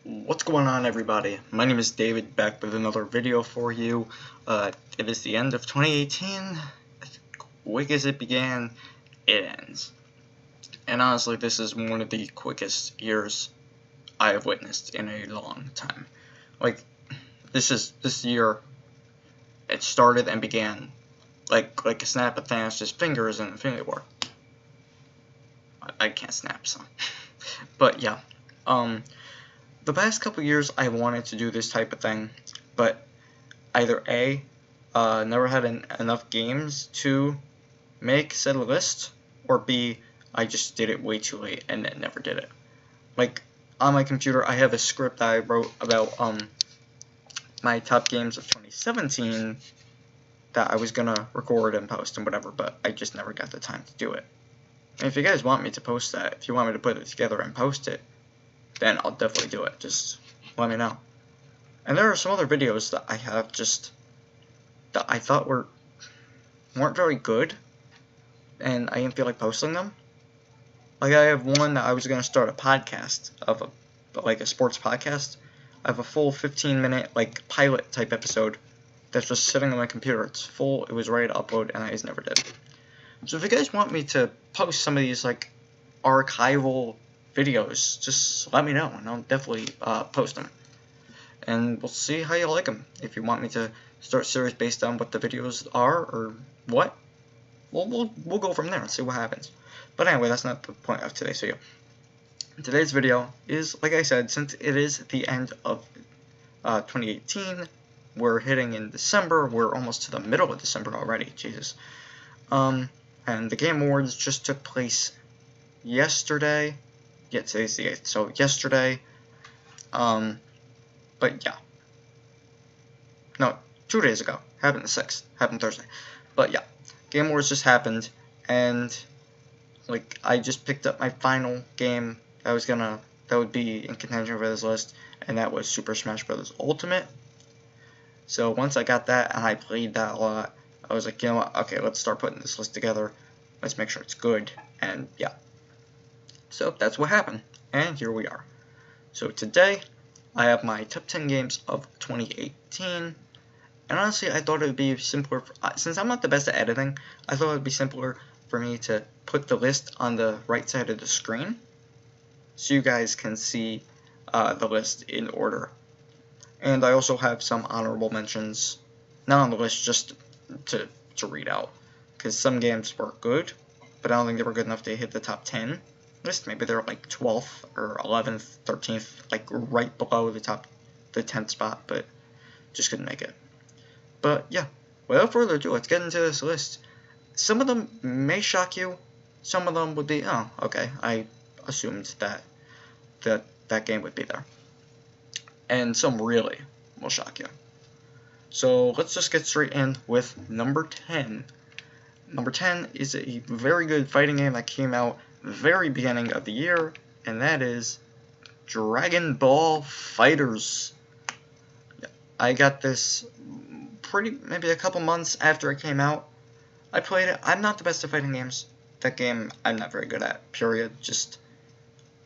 What's going on, everybody? My name is David, back with another video for you. It is the end of 2018. Quick as it began, it ends. And honestly, this is one of the quickest years I have witnessed in a long time. Like, this year, it started and began like a snap of Thanos' fingers in Infinity War. I can't snap, so. But yeah, the past couple years I wanted to do this type of thing, but either A, never had enough games to make said list, or B, I just did it way too late and then never did it. Like, on my computer I have a script that I wrote about my top games of 2017 that I was gonna record and post and whatever, but I just never got the time to do it. And if you guys want me to post that, if you want me to put it together and post it, then I'll definitely do it. Just let me know. And there are some other videos that I have just that I thought weren't very good, and I didn't feel like posting them. Like, I have one that I was gonna start a podcast of a sports podcast. I have a full 15-minute like pilot type episode that's just sitting on my computer. It's full. It was ready to upload, and I just never did. So if you guys want me to post some of these like archival videos, just let me know and I'll definitely post them, and we'll see how you like them. If you want me to start series based on what the videos are or what, we'll go from there and see what happens. But anyway, that's not the point of today's video. Today's video is, like I said, since it is the end of 2018, we're hitting in December. We're almost to the middle of December already. Jesus. And the Game Awards just took place yesterday. Yeah, today's the 8th, so yesterday. But yeah. No, 2 days ago. Happened the 6th. Happened Thursday. But yeah, Game Awards just happened, and like, I just picked up my final game that would be in contention for this list, and that was Super Smash Bros. Ultimate. So once I got that and I played that a lot, I was like, you know what, okay, let's start putting this list together. Let's make sure it's good, and yeah. So that's what happened, and here we are. So today, I have my top 10 games of 2018, and honestly, I thought it would be simpler, since I'm not the best at editing, I thought it would be simpler for me to put the list on the right side of the screen, so you guys can see the list in order. And I also have some honorable mentions, not on the list, just to read out, because some games were good, but I don't think they were good enough to hit the top 10 list. Maybe they're like 12th or 11th, 13th, like right below the 10th spot, but just couldn't make it. But yeah, without further ado, let's get into this list. Some of them may shock you, some of them would be, oh, okay, I assumed that that game would be there. And some really will shock you. So let's just get straight in with number 10. Number 10 is a very good fighting game that came out very beginning of the year, and that is Dragon Ball FighterZ. I got this maybe a couple months after it came out. I played it. I'm not the best at fighting games. That game I'm not very good at, period. Just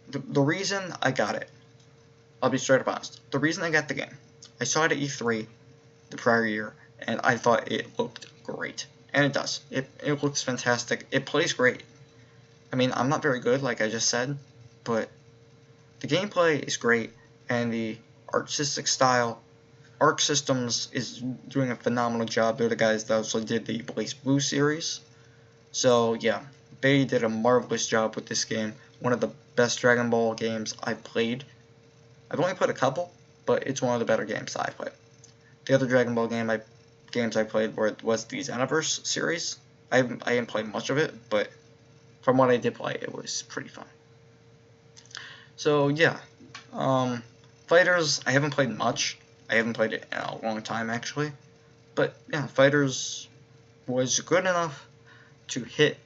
the reason I got it, I'll be straight up honest. The reason I got the game, I saw it at E3 the prior year, and I thought it looked great. And it does. It looks fantastic. It plays great. I mean, I'm not very good, like I just said, but the gameplay is great, and the artistic style, Arc Systems is doing a phenomenal job. They're the guys that also did the BlazBlue series. So yeah, they did a marvelous job with this game. One of the best Dragon Ball games I've played. I've only played a couple, but it's one of the better games I've played. The other Dragon Ball games I played was the Xenoverse series. I didn't play much of it, but from what I did play, it was pretty fun. So yeah, FighterZ, I haven't played much. I haven't played it in a long time, actually. But yeah, FighterZ was good enough to hit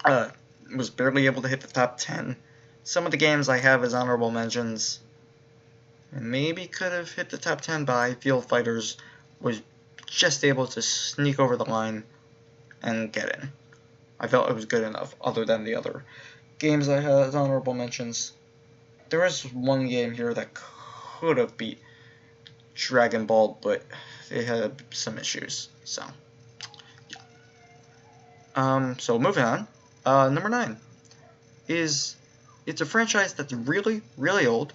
was barely able to hit the top 10. Some of the games I have as honorable mentions maybe could have hit the top 10, but I feel FighterZ was just able to sneak over the line and get in. I felt it was good enough, other than the other games I had as honorable mentions. there is one game here that could have beat Dragon Ball, but they had some issues. So, so moving on. Number 9 is it's a franchise that's really, really old,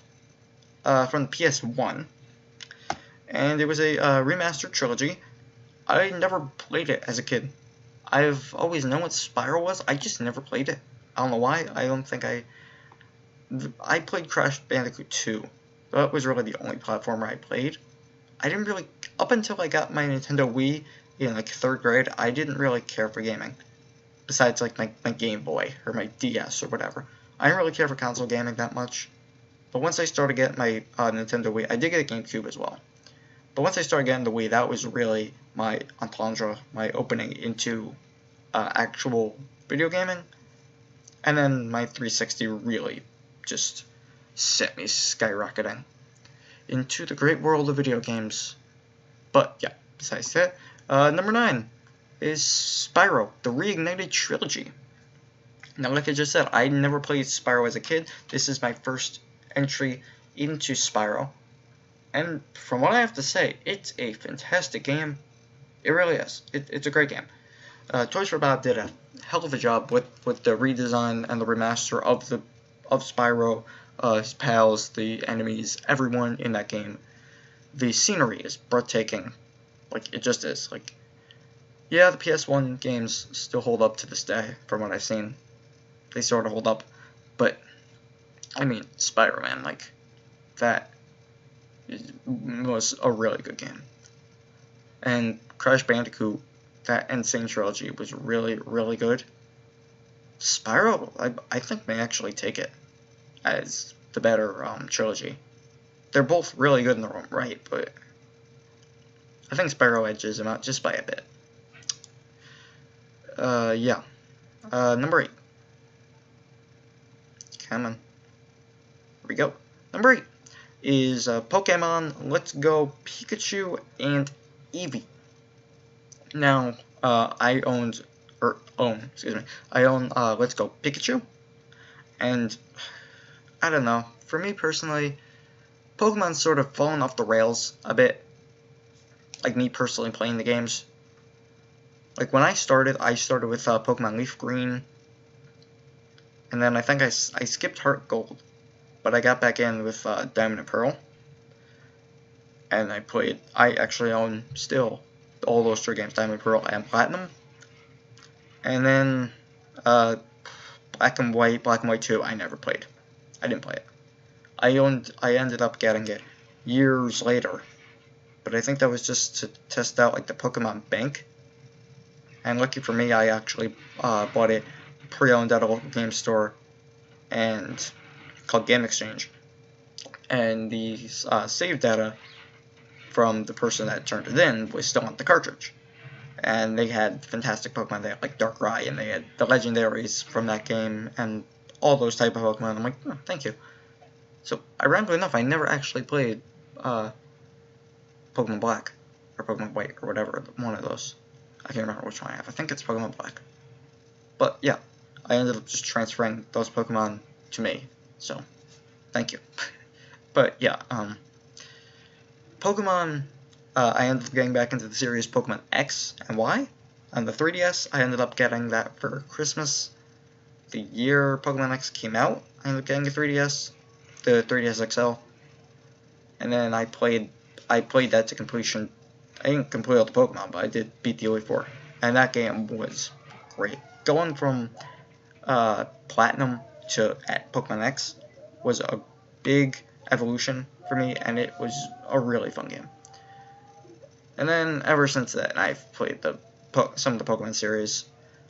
from the PS1, and it was a remastered trilogy. I never played it as a kid. I've always known what Spyro was. I just never played it. I don't know why. I don't think I played Crash Bandicoot 2. That was really the only platformer I played. I didn't really, up until I got my Nintendo Wii in like 3rd grade, I didn't really care for gaming. Besides like my Game Boy or my DS or whatever. I didn't really care for console gaming that much. But once I started getting my Nintendo Wii, I did get a GameCube as well. But once I started getting the Wii, that was really my entendre, my opening into actual video gaming. And then my 360 really just set me skyrocketing into the great world of video games. But yeah, besides that, number 9 is Spyro, the Reignited Trilogy. Now, like I just said, I never played Spyro as a kid. This is my first entry into Spyro. And from what I have to say, it's a fantastic game. It really is. It's a great game. Toys for Bob did a hell of a job with the redesign and the remaster of Spyro, his pals, the enemies, everyone in that game. The scenery is breathtaking. Like, it just is. Like, yeah, the PS1 games still hold up to this day, from what I've seen. They sort of hold up. But, I mean, Spyro, man, like, that was a really good game. And Crash Bandicoot, that N. Sane Trilogy, was really, really good. Spyro, I think, may actually take it as the better trilogy. They're both really good in their own right, but I think Spyro edges them out just by a bit. Yeah. Number 8. Come on. Here we go. Number 8 is Pokemon Let's Go Pikachu and Eevee. Now, I own Let's Go Pikachu, and I don't know, for me personally, Pokemon's sort of fallen off the rails a bit, like me personally playing the games. Like, when I started with Pokemon Leaf Green, and then I think I skipped Heart Gold, but I got back in with Diamond and Pearl, and I actually own still all those 3 games, Diamond, Pearl, and Platinum. And then Black and White 2, I never played. I didn't play it. I ended up getting it years later, but I think that was just to test out like the Pokemon Bank. And lucky for me, I actually bought it pre-owned at a local game store and called Game Exchange. And the save data from the person that turned it in was still on the cartridge. And they had fantastic Pokemon. They had like Darkrai, and they had the legendaries from that game, and all those type of Pokemon. I'm like, oh, thank you. So, ironically enough, I never actually played Pokemon Black, or Pokemon White, or whatever, one of those. I can't remember which one I have. I think it's Pokemon Black. But yeah, I ended up just transferring those Pokemon to me. So, thank you. But yeah, Pokemon, I ended up getting back into the series Pokemon X and Y. On the 3DS, I ended up getting that for Christmas. The year Pokemon X came out, I ended up getting a 3DS, the 3DS XL. And then I played that to completion. I didn't complete all the Pokemon, but I did beat the Elite Four. And that game was great. Going from Platinum to Pokemon X was a big evolution for me, and it was a really fun game. And then ever since then, I've played some of the Pokemon series,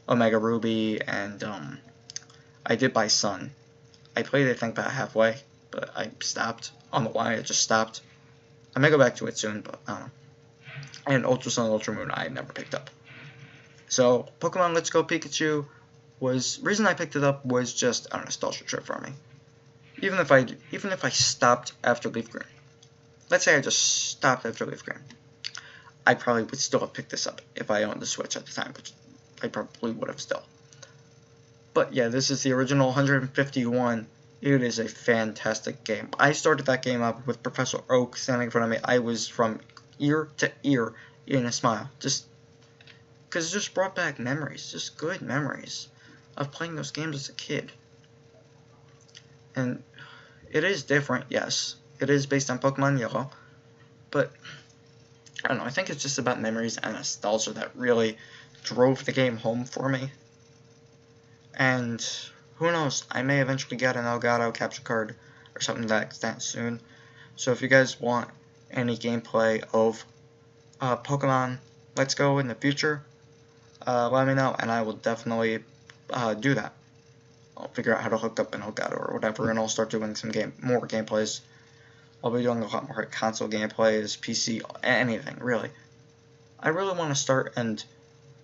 Omega Ruby, and I did buy Sun. I played it, I think, about halfway, but I stopped. I don't know why, I just stopped. I may go back to it soon, but I don't know. And Ultra Sun and Ultra Moon, I never picked up. So, Pokemon Let's Go Pikachu reason I picked it up was just a nostalgia trip for me. Even if I stopped after Leaf Green. Let's say I just stopped after Leaf Green. I probably would still have picked this up if I owned the Switch at the time, which I probably would have still. But yeah, this is the original 151 It is a fantastic game. I started that game up with Professor Oak standing in front of me. I was from ear to ear in a smile. Just because it just brought back memories. Just good memories of playing those games as a kid. And it is different, yes. It is based on Pokemon Yellow. But, I don't know, I think it's just about memories and nostalgia that really drove the game home for me. And who knows, I may eventually get an Elgato capture card or something to that extent soon. So if you guys want any gameplay of Pokemon Let's Go in the future, let me know and I will definitely do that. I'll figure out how to hook up an Elgato or whatever, and I'll start doing some more gameplays. I'll be doing a lot more console gameplays, PC, anything, really. I really want to start and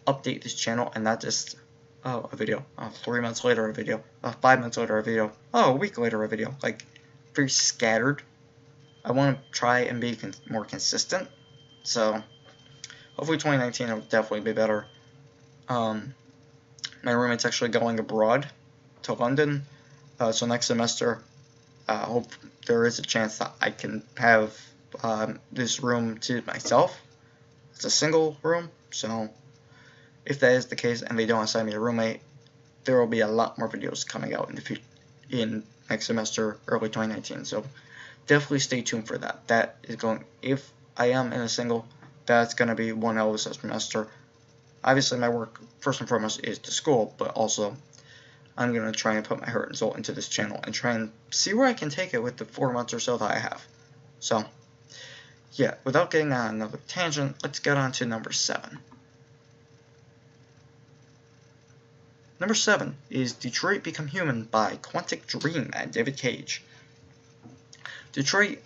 update this channel and not just a video, 3 months later a video, 5 months later a video, a week later a video, like, very scattered. I want to try and be more consistent, so hopefully 2019 will definitely be better. My roommate's actually going abroad to London, so next semester, I hope there is a chance that I can have this room to myself. It's a single room, so if that is the case and they don't assign me a roommate, there will be a lot more videos coming out in next semester, early 2019. So definitely stay tuned for that. That is going. If I am in a single, that's going to be one hell of a semester. Obviously, my work first and foremost is to school, but also I'm going to try and put my heart and soul into this channel and try and see where I can take it with the 4 months or so that I have. So, yeah, without getting on another tangent, let's get on to number 7. Number 7 is Detroit Become Human by Quantic Dream and David Cage. Detroit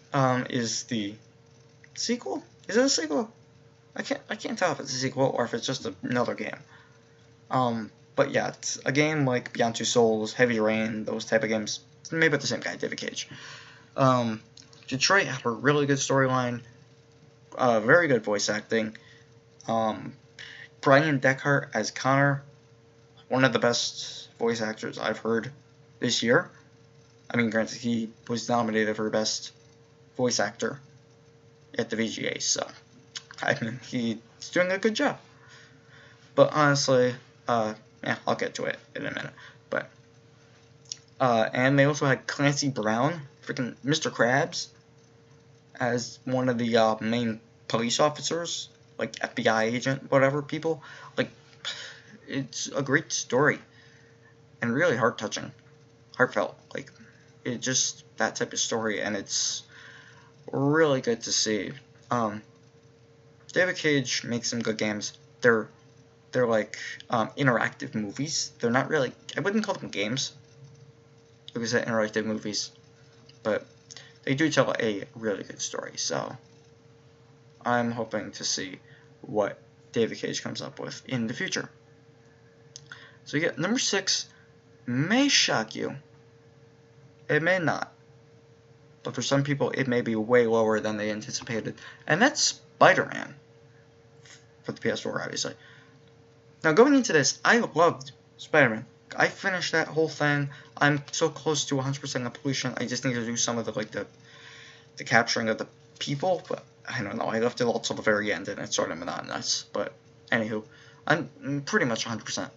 is the sequel? Is it a sequel? I can't tell if it's a sequel or if it's just another game. But yeah, it's a game like Beyond Two Souls, Heavy Rain, those type of games. It's made by the same guy, David Cage. Detroit had a really good storyline, very good voice acting. Brian Deckard as Connor, one of the best voice actors I've heard this year. I mean, granted, he was nominated for Best Voice Actor at the VGA, so I mean, he's doing a good job. But honestly, yeah, I'll get to it in a minute. But and they also had Clancy Brown, freaking Mr. Krabs, as one of the main police officers, like FBI agent, whatever people. Like, it's a great story and really heartfelt. Like, it just that type of story, and it's really good to see. David Cage makes some good games. They're like interactive movies. They're not really, I wouldn't call them games, because they're interactive movies, but they do tell a really good story. So I'm hoping to see what David Cage comes up with in the future. So yeah, number 6 may shock you. It may not. But for some people, it may be way lower than they anticipated. And that's Spider-Man. For the PS4, obviously. Now, going into this, I loved Spider-Man. I finished that whole thing. I'm so close to 100% completion. I just need to do some of the capturing of the people. But I don't know. I left it all till the very end, and it's sort of monotonous. But anywho, I'm pretty much 100%.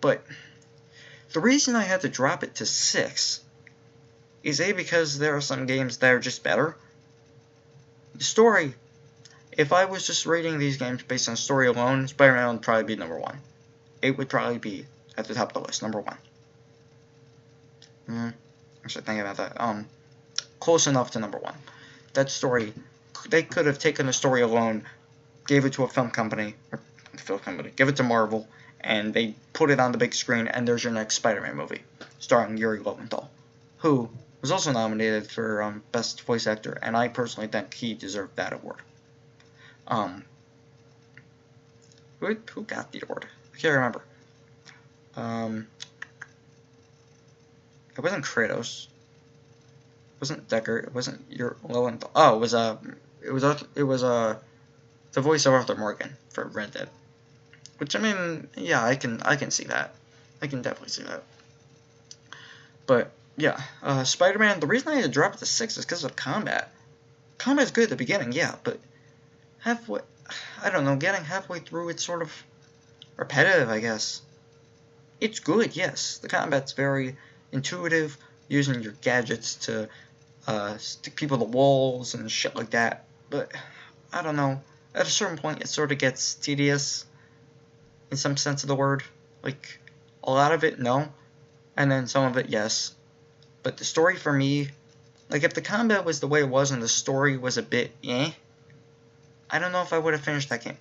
But the reason I had to drop it to 6 is A, because there are some games that are just better. The story, if I was just rating these games based on story alone, Spider-Man would probably be number 1. It would probably be at the top of the list, number 1. Actually, thinking about that. Close enough to number 1. That story, they could have taken the story alone, gave it to a film company, give it to Marvel, and they put it on the big screen, and there's your next Spider-Man movie, starring Yuri Lowenthal, who was also nominated for Best Voice Actor, and I personally think he deserved that award. Who got the award? I can't remember. It wasn't Kratos. It wasn't Deckard. It wasn't your Lowenthal. Oh, it was the voice of Arthur Morgan for Red Dead. Which, I mean, yeah, I can see that. I can definitely see that. But yeah, Spider-Man, the reason I had to drop it to 6 is because of combat. Combat's good at the beginning, yeah, but halfway, I don't know, getting halfway through, it's sort of repetitive, I guess. It's good, yes. The combat's very intuitive, using your gadgets to stick people to walls and shit like that. But, I don't know, at a certain point it sort of gets tedious, in some sense of the word. Like, a lot of it, no, and then some of it, yes. But the story for me, like, if the combat was the way it was and the story was a bit eh, I don't know if I would have finished that game.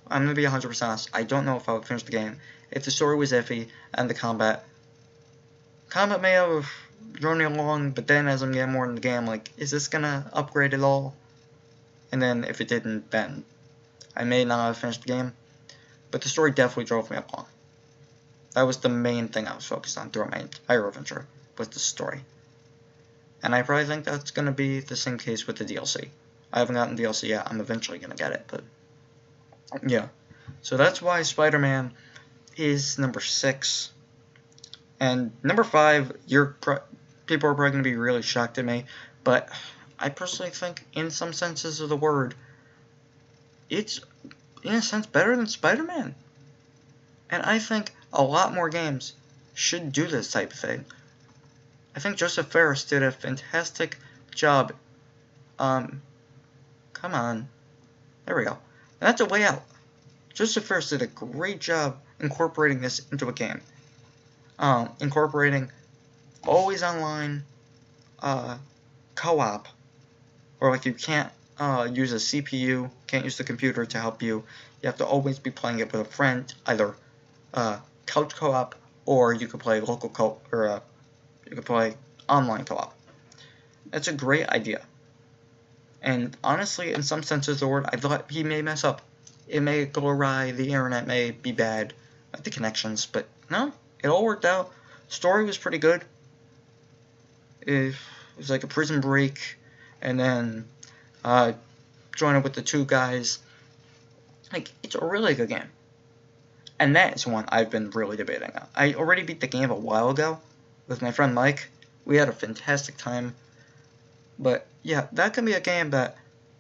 I'm gonna be 100% honest. I don't know if I would finish the game if the story was iffy and the combat may have drawn me along, but then as I'm getting more in the game, I'm like, is this gonna upgrade at all? And then if it didn't, then I may not have finished the game. But the story definitely drove me along. That was the main thing I was focused on throughout my entire adventure, was the story. And I probably think that's gonna be the same case with the DLC. I haven't gotten DLC yet. I'm eventually gonna get it, but yeah. So that's why Spider-Man is number 6. And number 5, people are probably going to be really shocked at me, but I personally think, in some senses of the word, it's, in a sense, better than Spider-Man. And I think a lot more games should do this type of thing. I think Joseph Fares did a fantastic job. Come on. There we go. And that's A Way Out. Joseph Fares did a great job incorporating this into a game. Incorporating always online co-op, or like you can't use a CPU, can't use the computer to help you. You have to always be playing it with a friend, either couch co-op, or you could play local co-op, or you could play online co-op. That's a great idea. And honestly, in some senses of the word, I thought he may mess up. It may go awry, the internet may be bad, like the connections, but no, it all worked out. Story was pretty good. It was like a prison break, and then joining with the 2 guys. Like, it's a really good game. And that is one I've been really debating on. I already beat the game a while ago with my friend Mike. We had a fantastic time. But yeah, that can be a game that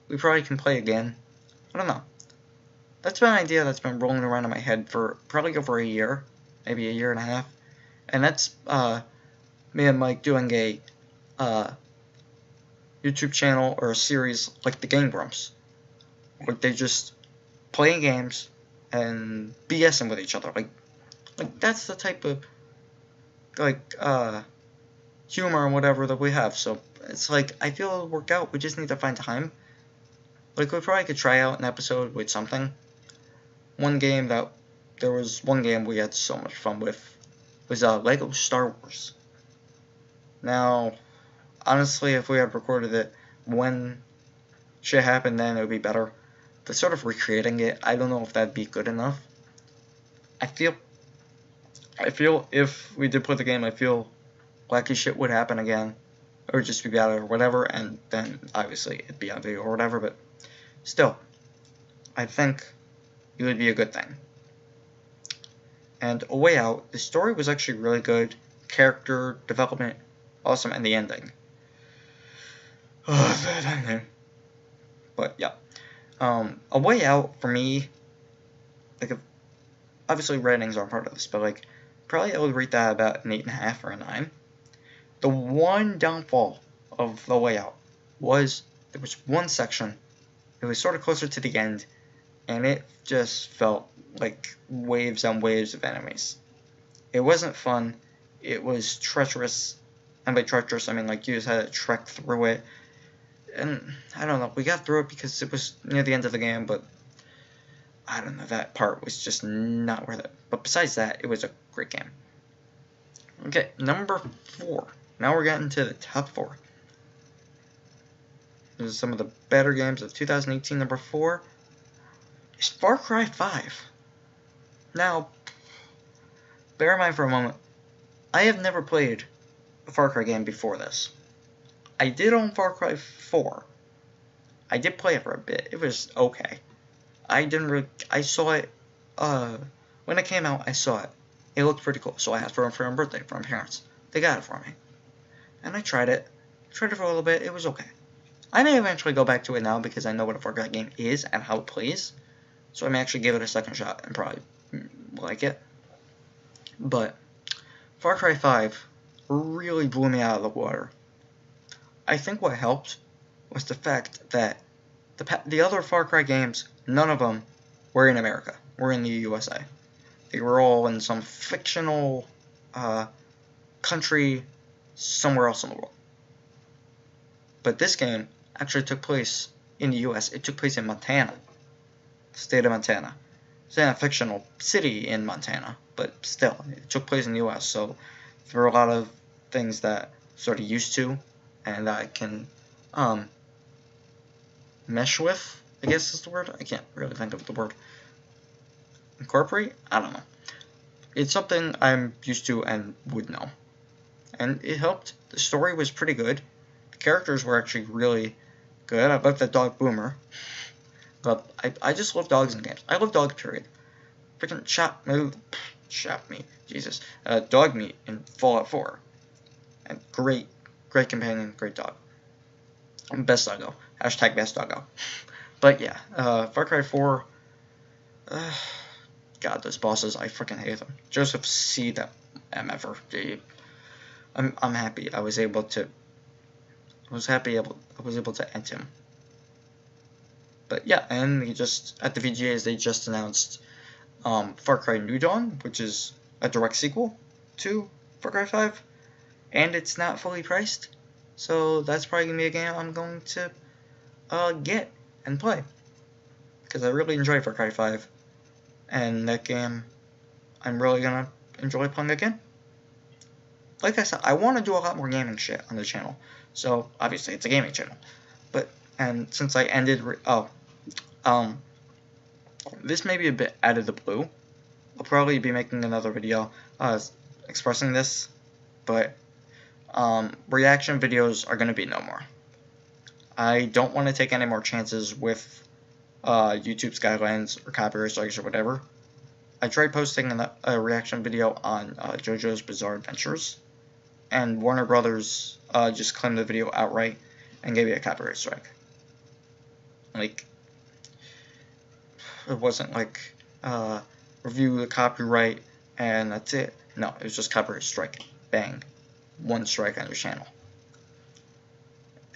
we probably can play again. I don't know. That's been an idea that's been rolling around in my head for probably over a year, maybe a year and a half. And that's me and Mike doing a YouTube channel or a series like the Game Grumps. Like, they just playing games and BSing with each other. Like that's the type of humor and whatever that we have. So it's like, I feel it'll work out. We just need to find time. Like, we probably could try out an episode with something. There was one game we had so much fun with, was Lego Star Wars. Now, honestly, if we had recorded it when shit happened, then it would be better. But sort of recreating it, I don't know if that'd be good enough. I feel if we did play the game, I feel wacky shit would happen again. It would just be bad or whatever, and then obviously it'd be on video or whatever, but still, I think it would be a good thing. And A Way Out, the story was actually really good, character development, awesome, and the ending. Oh, that ending. But yeah, A Way Out, for me, like, obviously ratings aren't part of this, but like, probably I would rate that about an 8.5 or a 9. The one downfall of The Way Out was there was one section, it was sort of closer to the end, and it just felt like waves on waves of enemies. It wasn't fun, it was treacherous, and by treacherous I mean like you just had to trek through it, and I don't know, we got through it because it was near the end of the game, but I don't know, that part was just not worth it. But besides that, it was a great game. Okay, number 4. Now we're getting to the top 4. This is some of the better games of 2018. Number 4 is Far Cry 5. Now, bear in mind for a moment, I have never played a Far Cry game before this. I did own Far Cry 4. I did play it for a bit. It was okay. I saw it, when it came out, I saw it. It looked pretty cool, so I asked for it for my birthday from my parents. They got it for me. and I tried it. Tried it for a little bit. It was okay. I may eventually go back to it now because I know what a Far Cry game is and how it plays. So I may actually give it a second shot and probably like it. But Far Cry 5 really blew me out of the water. I think what helped was the fact that the other Far Cry games, none of them were in America, were in the USA. They were all in some fictional country somewhere else in the world. But this game actually took place in the US. It took place in Montana, the state of Montana. It's in a fictional city in Montana, but still, it took place in the US. So there are a lot of things that I'm sort of used to and I can mesh with, I guess is the word. I can't really think of the word. Incorporate? I don't know. It's something I'm used to and would know. And it helped. The story was pretty good. The characters were actually really good. I love that dog Boomer. But I just love dogs in games. I love dogs, period. Freaking chop meat. Jesus. Dog meat in Fallout 4. And great companion, great dog. Best doggo. Hashtag best doggo. But yeah, Far Cry 4. God, those bosses, I freaking hate them. Joseph C. that MFer. I'm happy I was able to end him. But yeah, and he just at the VGAs they just announced Far Cry New Dawn, which is a direct sequel to Far Cry 5, and it's not fully priced, so that's probably gonna be a game I'm going to get and play because I really enjoy Far Cry 5. And that game, I'm really gonna enjoy playing again. Like I said, I want to do a lot more gaming shit on the channel. So, obviously, it's a gaming channel. And since I ended... this may be a bit out of the blue. I'll probably be making another video expressing this. But, reaction videos are gonna be no more. I don't want to take any more chances with YouTube's guidelines or copyright strikes or whatever. I tried posting a reaction video on JoJo's Bizarre Adventures, and Warner Brothers just claimed the video outright and gave me a copyright strike. Like, it wasn't like review the copyright and that's it. No, it was just copyright strike. Bang. One strike on your channel.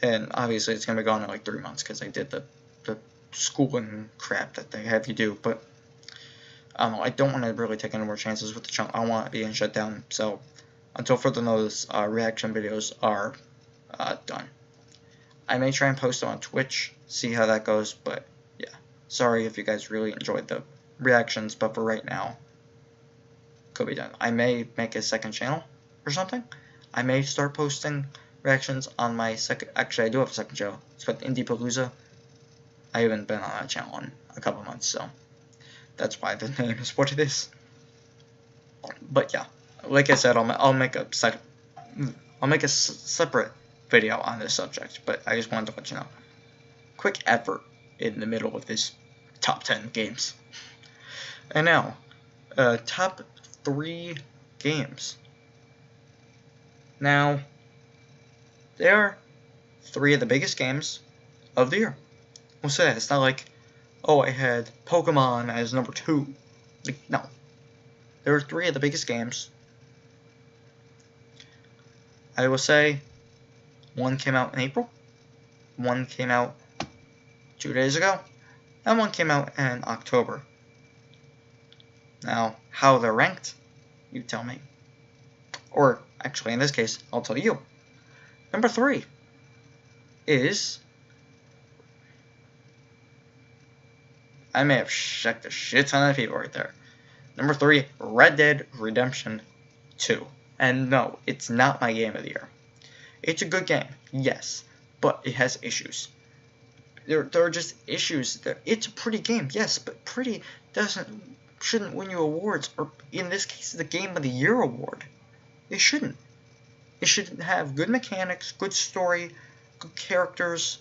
And obviously it's going to be gone in like 3 months because I did the schooling crap that they have you do, but I don't want to really take any more chances with the channel. I don't want it being shut down, so until further notice, reaction videos are done. I may try and post them on Twitch, see how that goes, but yeah, sorry if you guys really enjoyed the reactions, but for right now, could be done. I may make a second channel or something. I may start posting reactions on my second, actually I do have a second channel, it's called Indie Palooza. I haven't been on that channel in a couple months, so that's why the name is what it is. But yeah, like I said, I'll make a separate video on this subject. But I just wanted to let you know, quick effort in the middle of this top 10 games. And now, top 3 games. Now, they are 3 of the biggest games of the year. We'll say that. It's not like, oh, I had Pokemon as number 2. Like, no. There are 3 of the biggest games. I will say, one came out in April, one came out 2 days ago, and one came out in October. Now, how they're ranked, you tell me. Or, actually, in this case, I'll tell you. Number 3 is... I may have checked a shit ton of people right there. Number 3, Red Dead Redemption 2. And no, it's not my game of the year. It's a good game, yes, but it has issues. There are just issues. It's a pretty game, yes, but pretty shouldn't win you awards, or in this case, the Game of the Year award. It shouldn't. It should have good mechanics, good story, good characters,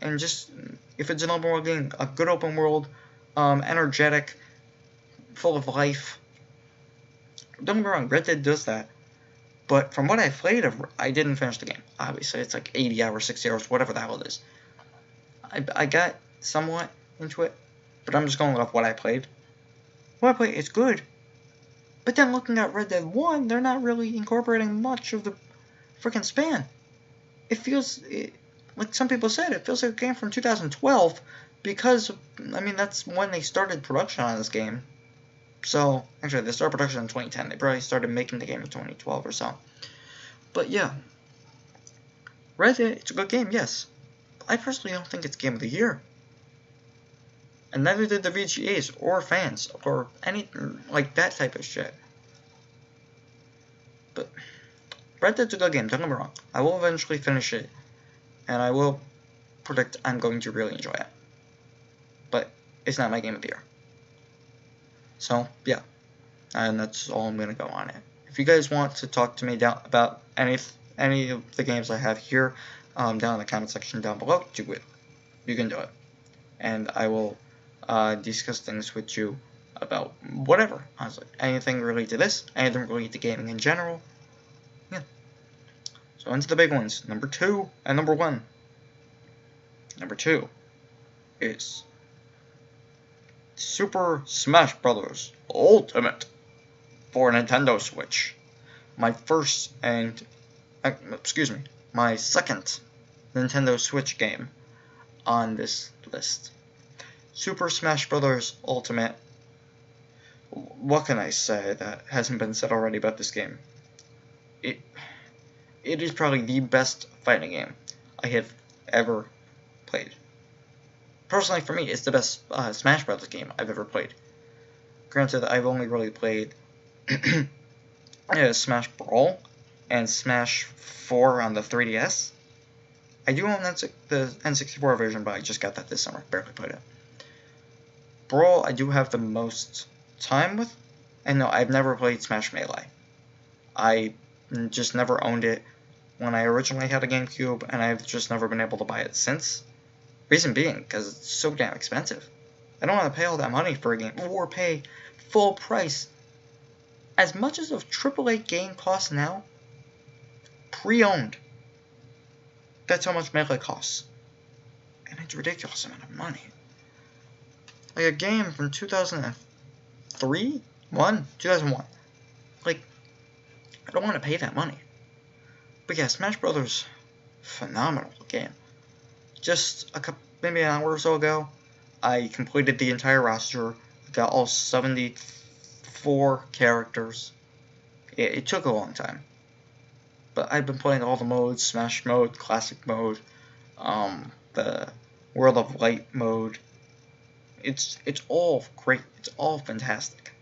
and just, if it's an open world game, a good open world, energetic, full of life. Don't get me wrong, Red Dead does that. But from what I played, I didn't finish the game. Obviously, it's like 80 hours, 60 hours, whatever the hell it is. I got somewhat into it, but I'm just going off what I played. What I played is good. But then looking at Red Dead 1, they're not really incorporating much of the freaking span. It feels, like some people said, it feels like a game from 2012 because, I mean, that's when they started production on this game. So, actually, they started production in 2010. They probably started making the game in 2012 or so. But yeah, Red Dead, it's a good game, yes. But I personally don't think it's Game of the Year. And neither did the VGAs or fans or any, like, that type of shit. But Red Dead's a good game, don't get me wrong. I will eventually finish it, and I will predict I'm going to really enjoy it. But it's not my Game of the Year. So, yeah. And that's all I'm going to go on it. If you guys want to talk to me about any of the games I have here, down in the comment section down below, do it. You can do it. And I will discuss things with you about whatever, honestly. Anything related to this, anything related to gaming in general. Yeah. So into the big ones. Number 2 and number 1. Number 2 is Super Smash Bros. Ultimate for Nintendo Switch. My second Nintendo Switch game on this list. Super Smash Bros. Ultimate. What can I say that hasn't been said already about this game? It is probably the best fighting game I have ever played. Personally, for me, it's the best Smash Bros. Game I've ever played. Granted, I've only really played Smash Brawl and Smash 4 on the 3DS. I do own the N64 version, but I just got that this summer. Barely played it. Brawl, I do have the most time with. And no, I've never played Smash Melee. I just never owned it when I originally had a GameCube, and I've just never been able to buy it since. Reason being, because it's so damn expensive. I don't want to pay all that money for a game, or pay full price. As much as a AAA game costs now, pre-owned, that's how much Melee costs. And it's a ridiculous amount of money. Like a game from 2003? 2001. Like, I don't want to pay that money. But yeah, Smash Brothers, phenomenal game. Just maybe an hour or so ago, I completed the entire roster, got all 74 characters. It took a long time. But I've been playing all the modes, Smash mode, Classic mode, the World of Light mode. It's all great. It's all fantastic.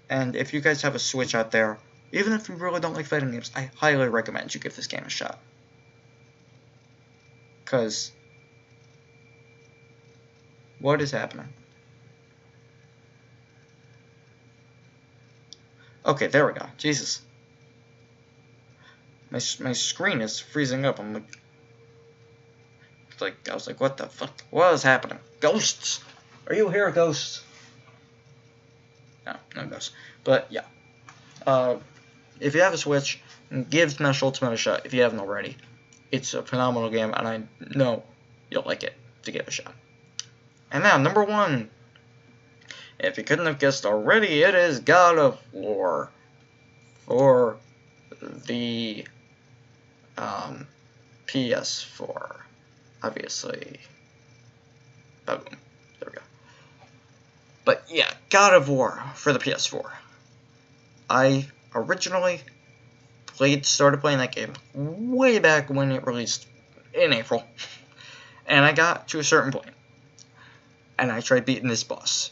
And if you guys have a Switch out there, even if you really don't like fighting games, I highly recommend you give this game a shot. Because what is happening? Okay, there we go. Jesus. My screen is freezing up. I'm like, I was like, what the fuck? What is happening? Ghosts! Are you here, ghosts? No ghosts. But yeah. If you have a Switch, give Smash Ultimate a shot if you haven't already. It's a phenomenal game, and I know you'll like it to give it a shot. And now, number 1. If you couldn't have guessed already, it is God of War for the PS4. Obviously. Boom. There we go. But yeah, God of War for the PS4. I originally started playing that game way back when it released in April. And I got to a certain point. And I tried beating this boss.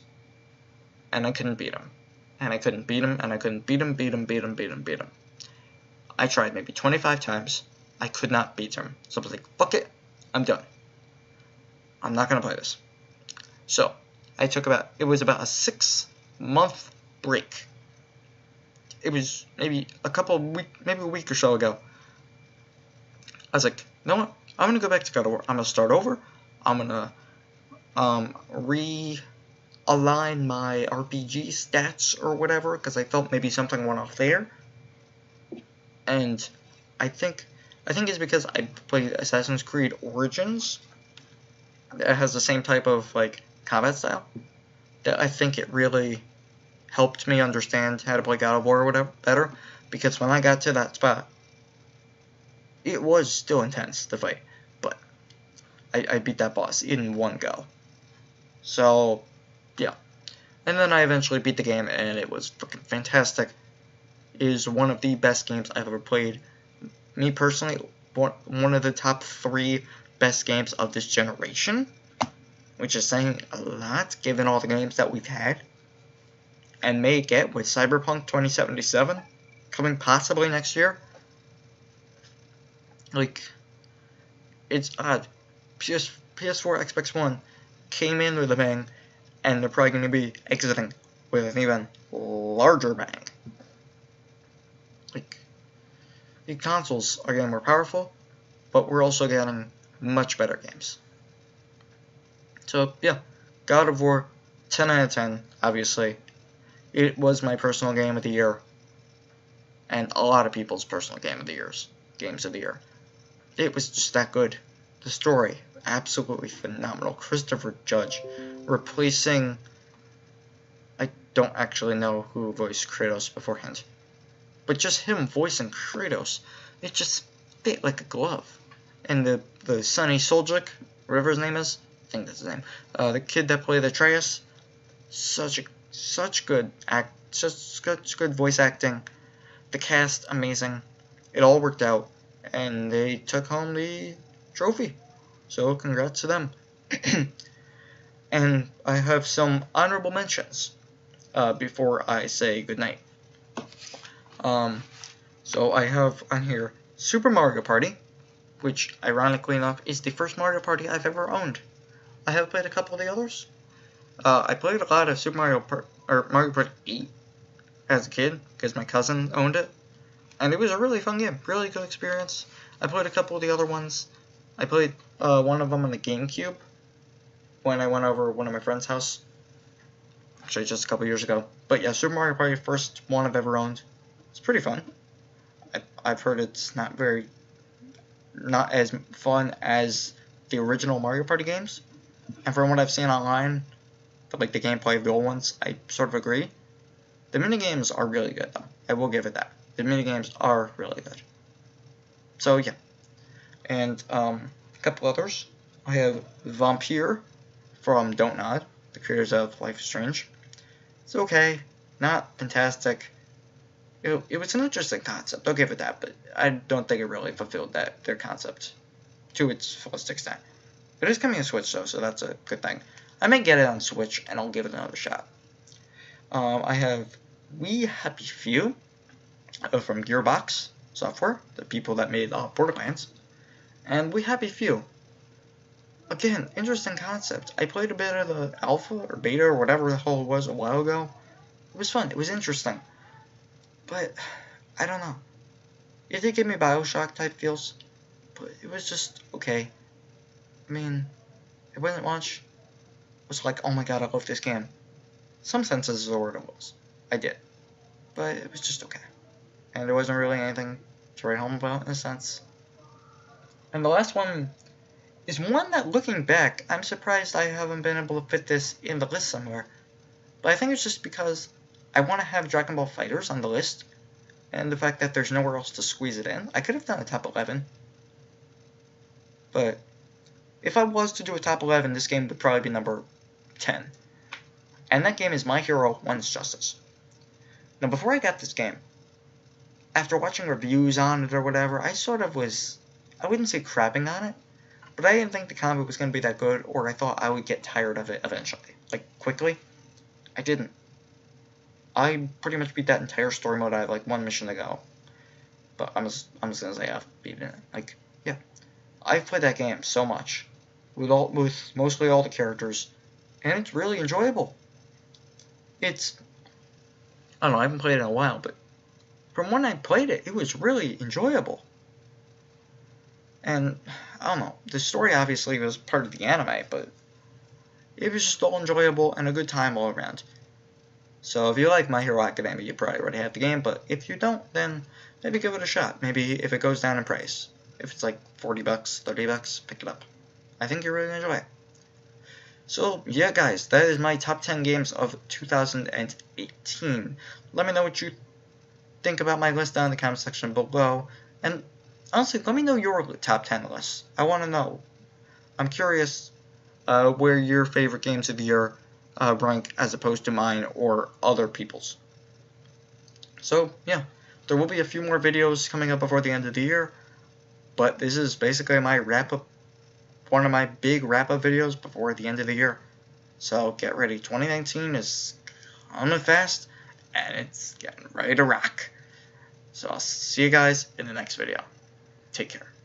And I couldn't beat him. And I couldn't beat him, and I couldn't beat him. I tried maybe 25 times. I could not beat him. So I was like, fuck it, I'm done. I'm not going to play this. So, it was about a 6-month break. It was maybe maybe a week or so ago. I was like, you know what? I'm going to go back to God of War. I'm going to start over. I'm going to realign my RPG stats or whatever, because I felt maybe something went off there. And I think it's because I played Assassin's Creed Origins that has the same type of like combat style, that I think it really helped me understand how to play God of War or whatever better, because when I got to that spot, it was still intense to fight, but I beat that boss in one go. So, yeah. And then I eventually beat the game, and it was freaking fantastic. It is one of the best games I've ever played. Me personally, one of the top 3 best games of this generation, which is saying a lot given all the games that we've had and may get with Cyberpunk 2077 coming possibly next year. Like, it's odd. PS4, Xbox One came in with a bang, and they're probably going to be exiting with an even larger bang. Like, the consoles are getting more powerful, but we're also getting much better games. So, yeah, God of War, 10 out of 10, obviously. It was my personal game of the year, and a lot of people's personal games of the year. It was just that good. The story, absolutely phenomenal. Christopher Judge replacing... I don't actually know who voiced Kratos beforehand, but just him voicing Kratos, it just fit like a glove. And the Sonny Suljic, whatever his name is, I think that's his name, the kid that played Atreus, such good voice acting. The cast, amazing. It all worked out, and they took home the trophy. So congrats to them. And I have some honorable mentions before I say goodnight. So I have on here Super Mario Party, which ironically enough is the first Mario Party I've ever owned. I have played a couple of the others. I played a lot of Super Mario Party 8 as a kid because my cousin owned it, and it was a really fun game, really good experience. I played a couple of the other ones. I played one of them on the GameCube when I went over one of my friend's house, actually just a couple years ago. But yeah, Super Mario Party, first one I've ever owned. It's pretty fun. I've heard it's not as fun as the original Mario Party games, and from what I've seen online, like the gameplay of the old ones, I sort of agree. The minigames are really good, though. I will give it that. The minigames are really good. So, yeah. And a couple others. I have Vampire from Don't Nod, the creators of Life is Strange. It's okay. Not fantastic. It was an interesting concept. I'll give it that, but I don't think it really fulfilled their concept to its fullest extent. It is coming to Switch, though, so that's a good thing. I may get it on Switch, and I'll give it another shot. I have We Happy Few from Gearbox Software, the people that made Borderlands. And We Happy Few. Again, interesting concept. I played a bit of the alpha or beta or whatever the hell it was a while ago. It was fun. It was interesting. But, I don't know. It did give me Bioshock type feels, but it was just okay. I mean, it wasn't much. It was like, oh my god, I love this game. Some senses of the word it was. I did. But it was just okay. And there wasn't really anything to write home about in a sense. And the last one is one that, looking back, I'm surprised I haven't been able to fit this in the list somewhere. But I think it's just because I want to have Dragon Ball FighterZ on the list, and the fact that there's nowhere else to squeeze it in. I could have done a top 11. But if I was to do a top 11, this game would probably be number 10. And that game is My Hero One's Justice. Now, before I got this game, after watching reviews on it or whatever, I sort of was, I wouldn't say crapping on it, but I didn't think the combat was going to be that good, or I thought I would get tired of it eventually. Like, quickly. I didn't. I pretty much beat that entire story mode. I have like one mission to go. But I'm just gonna say I've beaten it. Like, yeah. I've played that game so much. With mostly all the characters. And it's really enjoyable. I don't know, I haven't played it in a while, but from when I played it, it was really enjoyable. And, I don't know, the story obviously was part of the anime, but it was just all enjoyable and a good time all around. So if you like My Hero Academia, you probably already have the game, but if you don't, then maybe give it a shot. Maybe if it goes down in price, if it's like 40 bucks, 30 bucks, pick it up. I think you'll really enjoy it. So yeah guys, that is my top 10 games of 2018. Let me know what you think about my list down in the comment section below, and honestly, let me know your top 10 lists. I want to know. I'm curious where your favorite games of the year rank as opposed to mine or other people's. So yeah, there will be a few more videos coming up before the end of the year, but this is basically my wrap-up, one of my big wrap-up videos before the end of the year. So get ready, 2019 is coming fast, and it's getting ready to rock. So I'll see you guys in the next video. Take care.